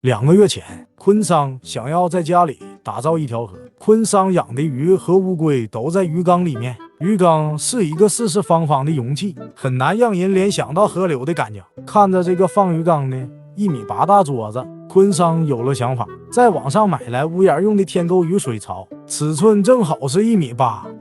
2个月前，昆桑想要在家里打造一条河。昆桑养的鱼和乌龟都在鱼缸里面，鱼缸是一个四四方方的容器，很难让人联想到河流的感觉。看着这个放鱼缸的1.8米大桌子，昆桑有了想法，在网上买来屋檐用的天钩鱼水槽，尺寸正好是1.8米，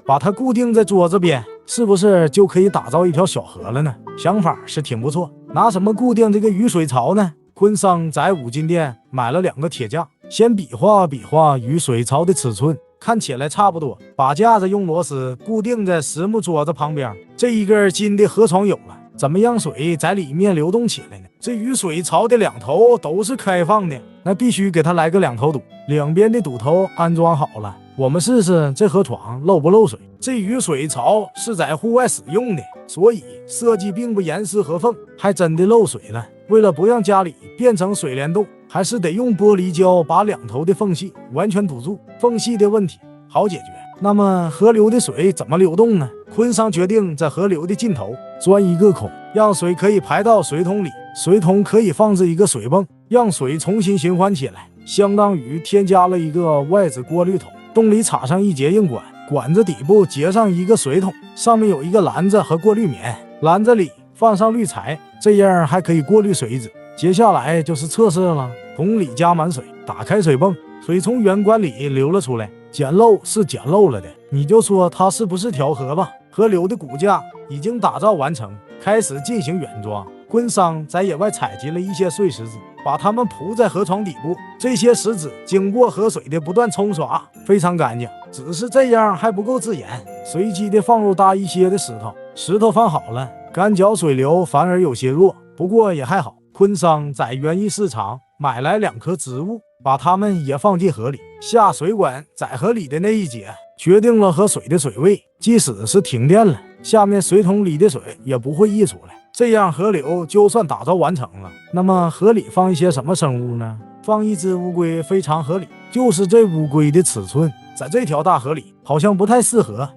把它固定在桌子边，是不是就可以打造一条小河了呢？想法是挺不错。拿什么固定这个鱼水槽呢？昆桑在五金店买了2个铁架，先比划比划鱼水槽的尺寸，看起来差不多，把架子用螺丝固定在实木桌子旁边。这一根金的河床有了，怎么让水在里面流动起来呢？这鱼水槽的2头都是开放的，那必须给它来个2头堵，两边的堵头安装好了。我们试试这河床漏不漏水。这鱼水槽是在户外使用的，所以设计并不严丝合缝，还真的漏水了。为了不让家里变成水帘洞，还是得用玻璃胶把2头的缝隙完全堵住。缝隙的问题好解决。那么河流的水怎么流动呢？昆桑决定在河流的尽头钻一个孔，让水可以排到水桶里，水桶可以放置一个水泵，让水重新循环起来，相当于添加了一个外置过滤头。洞里插上一节硬管，管子底部接上一个水桶，上面有一个篮子和过滤棉，篮子里放上滤材，这样还可以过滤水质。接下来就是测试了，桶里加满水，打开水泵，水从圆管里流了出来，简漏是简漏了的，你就说它是不是条河吧。河流的骨架已经打造完成，开始进行原装。昆桑在野外采集了一些碎石子，把它们铺在河床底部，这些石子经过河水的不断冲刷，非常干净。只是这样还不够自然，随机的放入大一些的石头，石头放好了，干脚水流反而有些弱，不过也还好。昆桑在园艺市场买来2棵植物，把它们也放进河里。下水管在河里的那一节决定了河水的水位，即使是停电了，下面水桶里的水也不会溢出来，这样河流就算打造完成了。那么河里放一些什么生物呢？放一只乌龟非常合理，就是这乌龟的尺寸在这条大河里好像不太适合，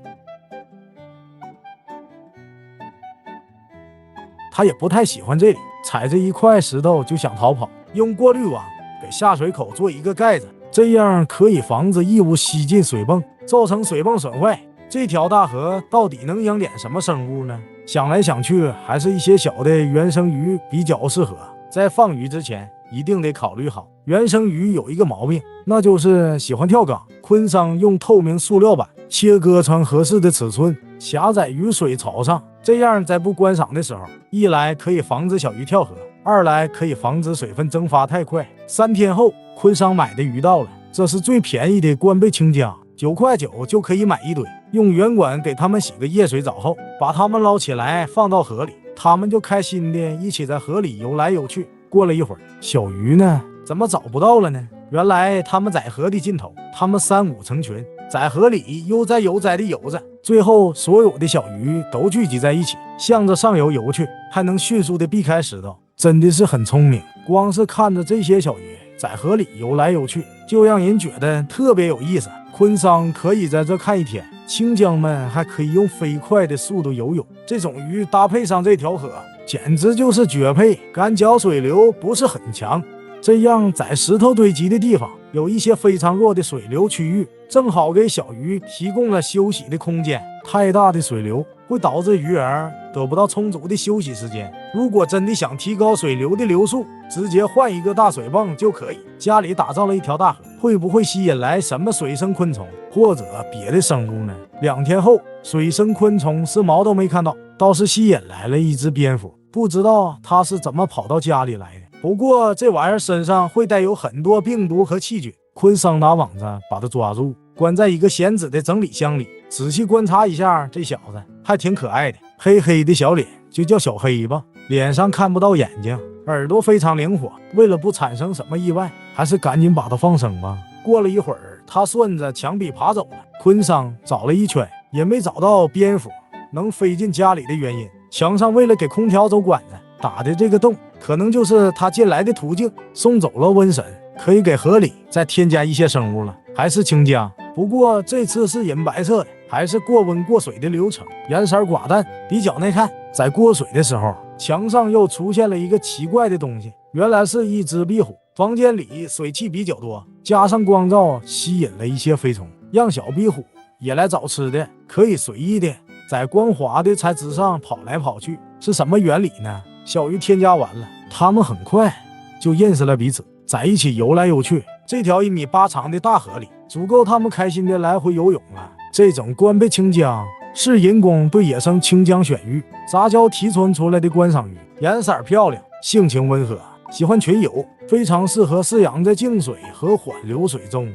它也不太喜欢这里，踩着一块石头就想逃跑。用过滤网给下水口做一个盖子，这样可以防止异物吸进水泵，造成水泵损坏。这条大河到底能养点什么生物呢？想来想去，还是一些小的原生鱼比较适合。在放鱼之前一定得考虑好，原生鱼有一个毛病，那就是喜欢跳缸。昆桑用透明塑料板切割成合适的尺寸，卡在鱼水槽上，这样在不观赏的时候，一来可以防止小鱼跳河，二来可以防止水分蒸发太快。3天后，昆桑买的鱼到了，这是最便宜的关贝青江，9.9块就可以买一堆。用圆管给它们洗个夜水澡后，把它们捞起来放到河里，它们就开心的一起在河里游来游去。过了一会儿，小鱼呢怎么找不到了呢？原来它们在河的尽头，它们3、5成群，在河里悠哉悠哉的游着，最后所有的小鱼都聚集在一起，向着上游游去，还能迅速的避开石头，真的是很聪明。光是看着这些小鱼在河里游来游去，就让人觉得特别有意思。昆桑可以在这看1天，青江们还可以用飞快的速度游泳，这种鱼搭配上这条河，简直就是绝配。干脚水流不是很强，这样在石头堆积的地方有一些非常弱的水流区域，正好给小鱼提供了休息的空间。太大的水流会导致鱼儿得不到充足的休息时间。如果真的想提高水流的流速，直接换一个大水泵就可以。家里打造了一条大河，会不会吸引来什么水生昆虫或者别的生物呢？2天后，水生昆虫是毛都没看到，倒是吸引来了一只蝙蝠，不知道它是怎么跑到家里来的。不过这玩意儿身上会带有很多病毒和细菌，昆桑拿网子把它抓住，关在一个闲置的整理箱里。仔细观察一下，这小子还挺可爱的，黑黑的小脸就叫小黑吧，脸上看不到眼睛，耳朵非常灵活。为了不产生什么意外，还是赶紧把它放生吧。过了一会儿，他顺着墙壁爬走了。昆桑找了一圈也没找到蝙蝠能飞进家里的原因，墙上为了给空调走管子打的这个洞，可能就是他进来的途径。送走了瘟神，可以给河里再添加一些生物了，还是青江，不过这次是银白色的，还是过温过水的流程，颜色寡淡，比较耐看。在过水的时候，墙上又出现了一个奇怪的东西，原来是一只壁虎。房间里水汽比较多，加上光照吸引了一些飞虫，让小壁虎也来找吃的，可以随意的在光滑的材质上跑来跑去。是什么原理呢？小鱼添加完了，它们很快就认识了彼此，在一起游来游去。这条1.8米长的大河里，足够它们开心的来回游泳了。这种关贝青江是人工对野生清江选育杂交提纯出来的观赏鱼，颜色漂亮，性情温和，喜欢群游，非常适合饲养在静水和缓流水中。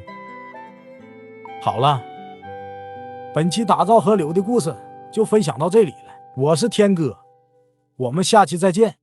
好了，本期打造河流的故事就分享到这里了，我是天哥，我们下期再见。